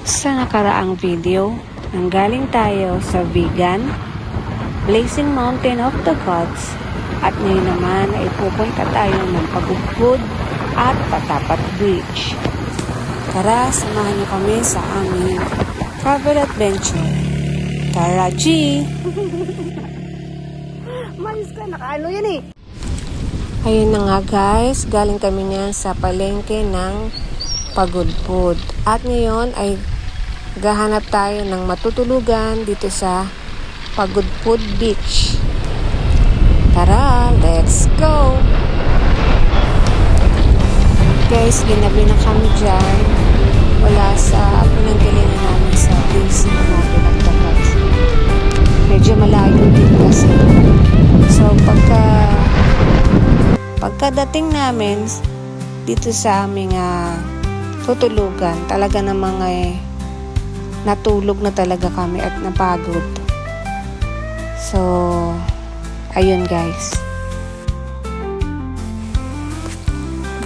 Sa nakaraang video, nanggaling tayo sa Vegan, Blazing Mountain of the Gods, at ngayon naman ay pupunta tayo ng Pagudpud at Patapat Beach. Tara, samahan niyo kami sa aming travel adventure. Tara, G! Mais ka, nakaano yan eh. Ayun na nga guys, galing kami niyan sa palengke ng Pagudpud. At ngayon ay gahanap tayo ng matutulugan dito sa Pagudpud Beach. Tara, let's go! Guys, ginabi na kami dyan. Wala sa pinanggalingan namin sa Blazing Mountain of the Gods. Medyo malayo din kasi. So, pagkadating namin dito sa aming tutulugan, talaga namang natulog na talaga kami at napagod. So, ayun guys.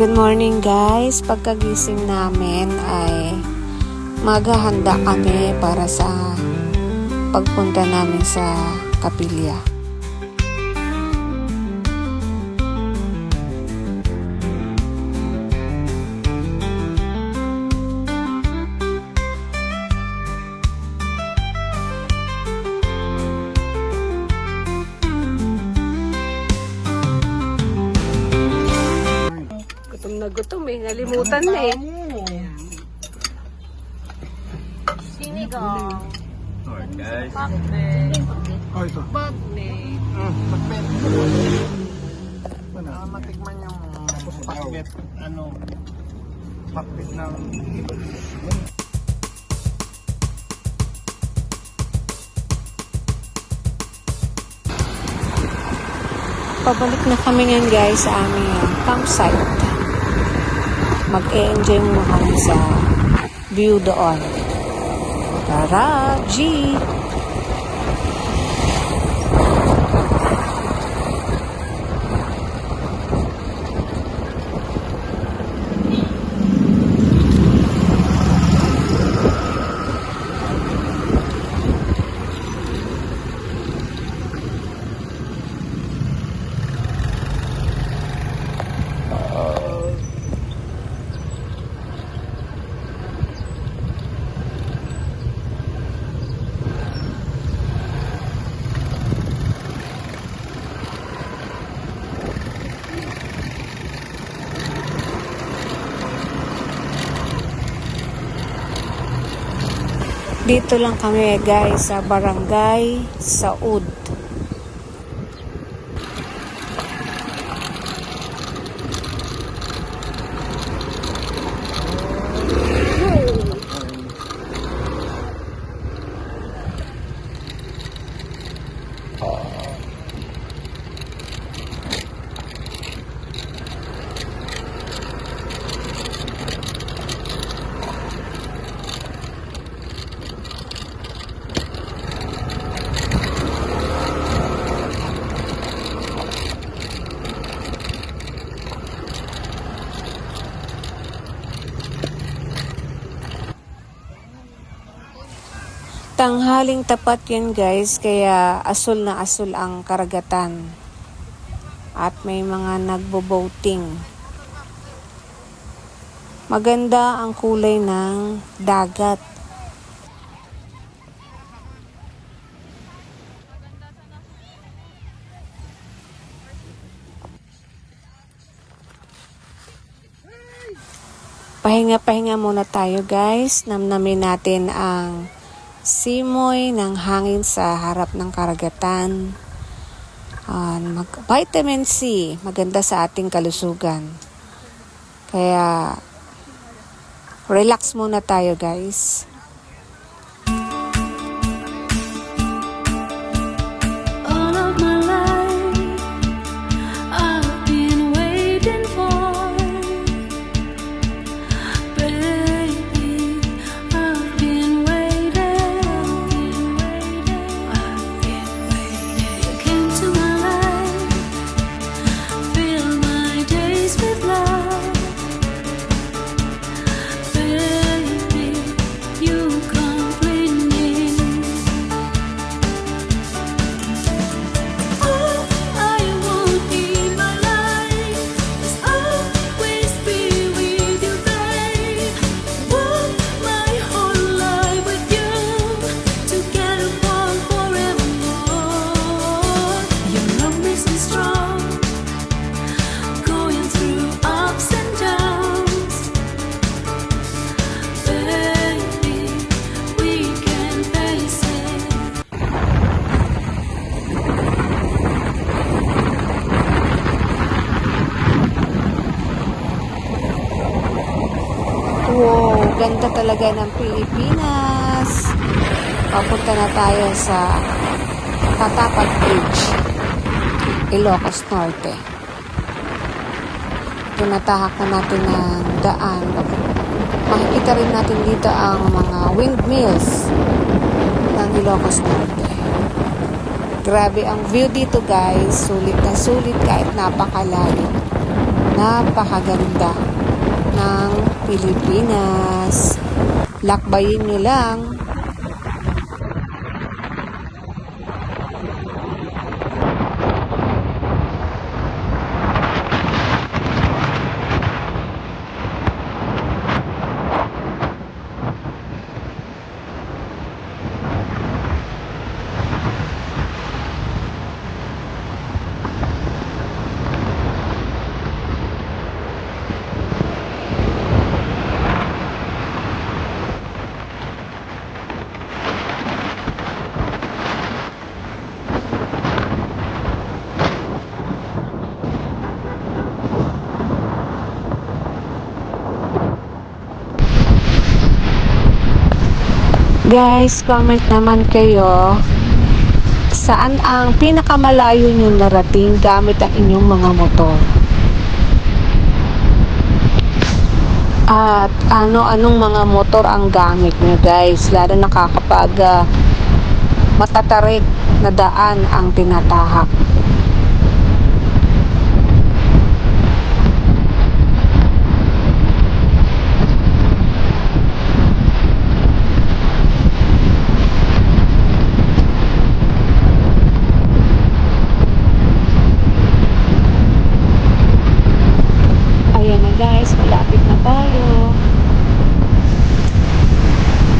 Good morning guys. Pagkagising namin ay maghahanda kami para sa pagpunta namin sa kapilya. Gutom eh, nalimutan na eh. Sinigang. Alright guys. Pakbe. Oh, ito. Bagne. Pakbet. Matikman yung pakbet. Pakbet ng Pabalik na kami ngayon guys sa aming campsite. Mag-e-enjoy muna kami sa view doon. Tara, G! Dito lang kami guys sa Barangay Saud. Tanghaling tapat yan guys, kaya asul na asul ang karagatan. At may mga nagbo-boating. Maganda ang kulay ng dagat. Pahinga-pahinga muna tayo guys. Namnamin natin ang simoy ng hangin sa harap ng karagatan. Vitamin C, maganda sa ating kalusugan. Kaya relax muna tayo guys. ganda talaga ng Pilipinas. Papunta na tayo sa Patapat Bridge, Ilocos Norte. Tinatahak na natin ng daan. Makikita rin natin dito ang mga windmills ng Ilocos Norte. Grabe ang view dito guys. Sulit na sulit kahit napakalayo. Napakaganda ng Pilipinas. Lakbayin nyo lang. Guys, comment naman kayo saan ang pinakamalayo nyo narating gamit ang inyong mga motor. At anong mga motor ang gamit nyo guys, lalo nakakapag matatarik na daan ang tinatahak. Ayan na guys, malapit na tayo.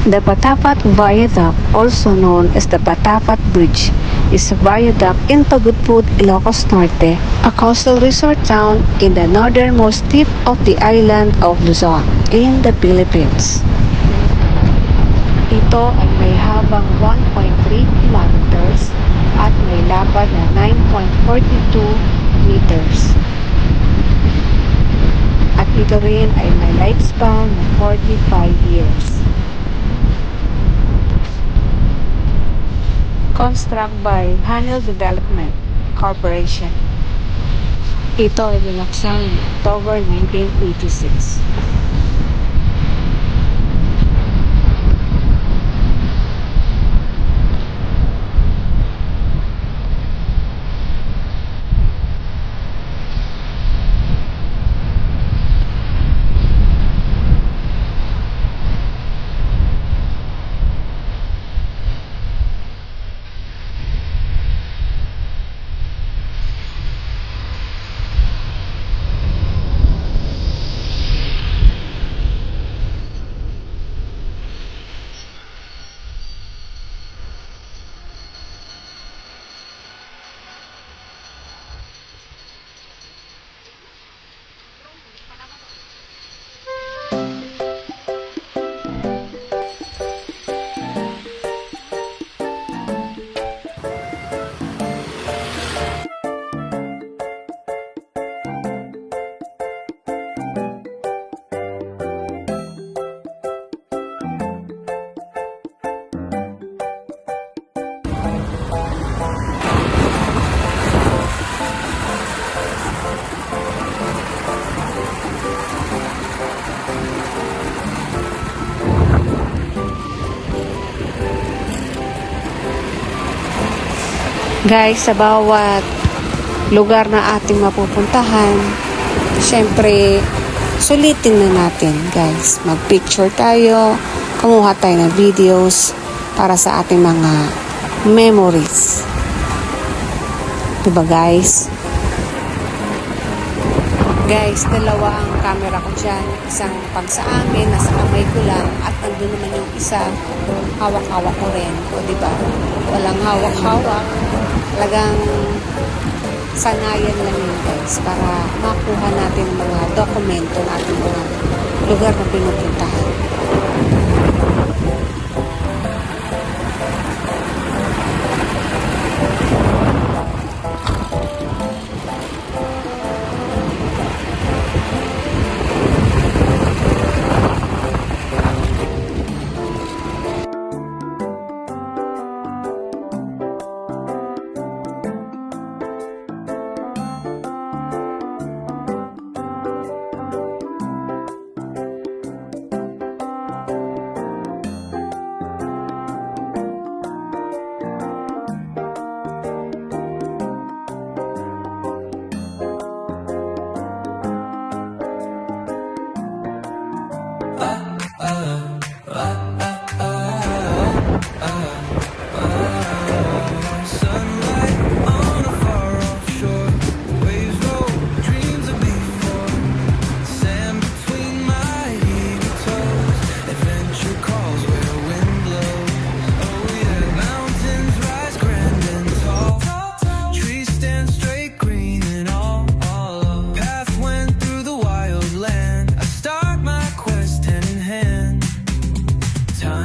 The Patapat Viaduct, also known as the Patapat Bridge, is a viaduct in Pagudpud, Ilocos Norte, a coastal resort town in the northernmost tip of the island of Luzon, in the Philippines. Ito ay may habang 1.3 kilometers at may lapad na 9.42 meters. At ito rin ay may lifespan na 45 years. Construct by Hanel Development Corporation. Ito ay binuksan October 1986. Guys, sa bawat lugar na ating mapupuntahan, syempre, sulitin na natin, guys. Mag-picture tayo, kumuha tayo ng videos para sa ating mga memories. Diba, guys? Guys, dalawa ang camera ko dyan. Isang pag sa amin, nasa kamay ko lang. At nandun naman yung isa, hawak-hawak ko rin. O diba? Walang hawak-hawak. Talagang sanayan lang yun guys. Para makuha natin mga dokumento natin mga lugar na pinupuntahan.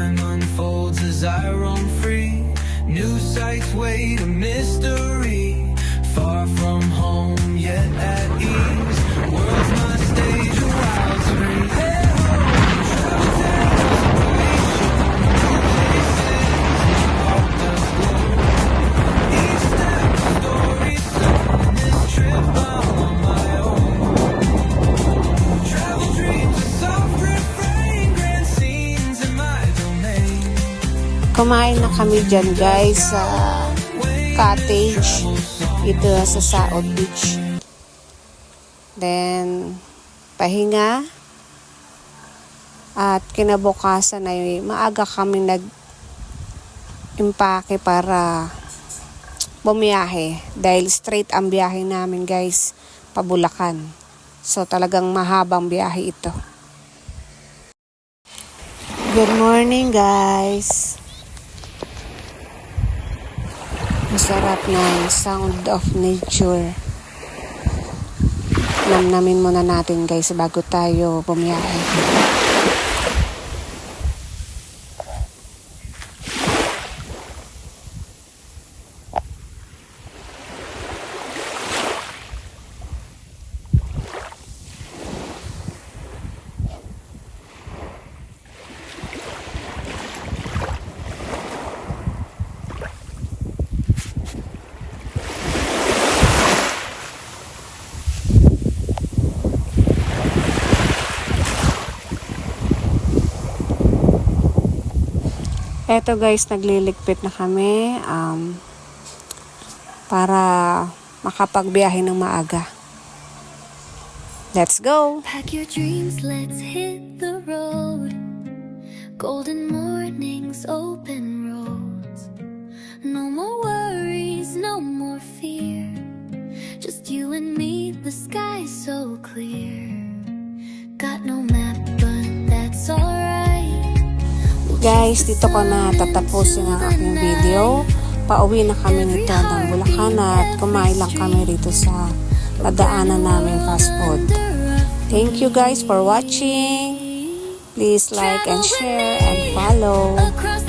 time unfolds as I roam free. New sights wait a mystery. Far from home, yet at ease. World's my stage, a wild spree. Hey ho, travel tales, bright show. New places, my heart does glow. Each step a story sown. This trip I'm on my own. Travel dreams, a soft refrain. Grand scenes in my domain. Kumain na kami dyan guys sa cottage dito sa South Beach. Then, pahinga. At kinabukasan ay maaga kami nag-impake para bumiyahe. Dahil straight ang biyahe namin guys, pa Bulacan. So talagang mahabang biyahe ito. Good morning guys. Masarap ng sound of nature. Namnamin muna natin guys bago tayo bumiyahe. Eto guys, nagliligpit na kami para makapagbiyahe ng maaga. Let's go! Pack your dreams, let's hit the road. Golden mornings, open roads. No more worries, no more fear. Just you and me, the sky's so clear. Got no map, but that's alright. Guys, dito ko na tatapusin ang aking video. Pauwi na kami nito ng Bulacan at kumain lang kami rito sa nadaanan namin fast food. Thank you guys for watching. Please like and share and follow. Across